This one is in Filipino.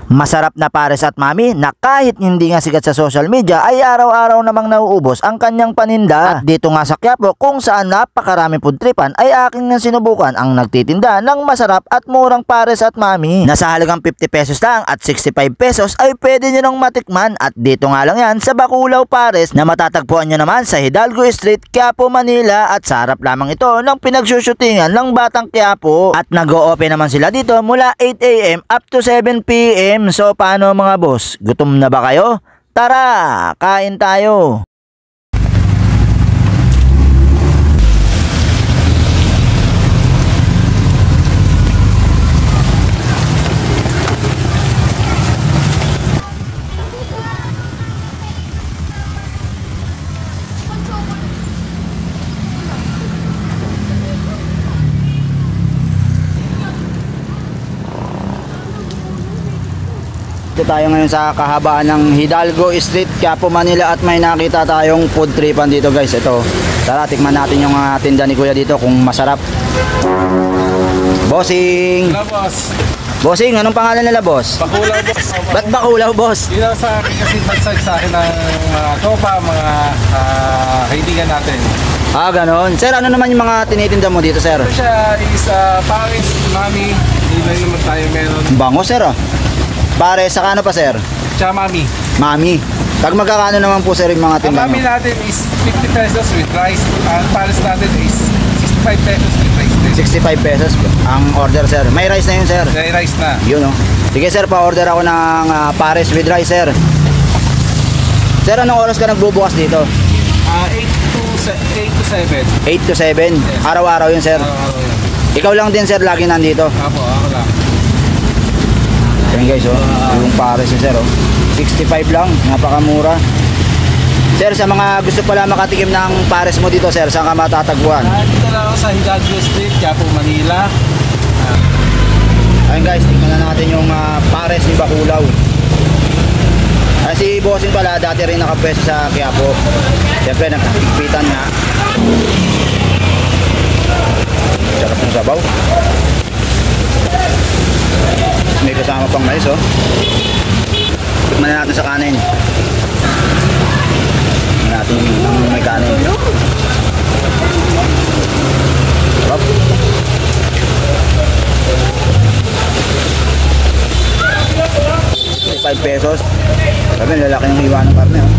Masarap na pares at mami na kahit hindi nga sikat sa social media ay araw-araw namang nauubos ang kanyang paninda. At dito nga sa Quiapo kung saan napakaraming food tripan ay aking nga sinubukan ang nagtitinda ng masarap at murang pares at mami. Nasa halagang 50 pesos lang at 65 pesos ay pwede nyo nang matikman. At dito nga lang yan sa Baculaw Pares na matatagpuan nyo naman sa Hidalgo Street, Quiapo, Manila. At sa harap lamang ito ng pinagsushootingan ng Batang Quiapo. At nag-o-open naman sila dito mula 8 AM up to 7 PM. So paano mga boss? Gutom na ba kayo? Tara, kain tayo! Dito tayo ngayon sa kahabaan ng Hidalgo Street, Quiapo, Manila at may nakita tayong food tripan dito guys. Ito, tara tikman natin yung tinda ni Kuya dito kung masarap. Bossing! Hello boss! Bossing, anong pangalan nila boss? Baculaw boss! Ba't Baculaw boss? Dito sa akin kasi bagsag sa akin ng mga tropa, mga kaibigan natin. Ah, ganon. Sir, ano naman yung mga tinitinda mo dito sir? Ito siya is Paris, Mami, hindi lang naman tayo meron. Bango sir ah. Pare, saka ano pa sir? Siya Mami. Mami. Pag magkakano naman po sir yung mga Ang tinda Mami nyo? natin is 50 pesos with rice. Ang Paris natin is 65 pesos with rice din. 65 pesos ang order sir. May rice na yun sir? May rice na. Yun o. Sige sir, pa-order ako ng pares with rice sir. Sir, anong oras ka nagbubukas dito? 8 to 7. 8 to 7? Araw-araw yun sir? Araw-araw yun. Ikaw lang din sir, lagi nandito? Ako lang. Ayan guys oh, yung pares yun sir oh. 65 lang, napakamura. Sir, sa mga gusto pala makatikim ng pares mo dito sir, saan ka matatagpuan? Dito lang ako sa Hidalgo Street, Quiapo, Manila. Ayun guys, tingnan na natin yung pares ni Baculaw. Si Bossing pala, dati rin nakapwesto sa Quiapo. Siyempre, nagpigpitan nga. Sarap ng sabaw. May kasama pang mais oh. Tikman na natin sa kanin. Tikman natin yung may kanin. Sarap. 5 pesos. Sabi, lalaki ng hiwa ng karne oh.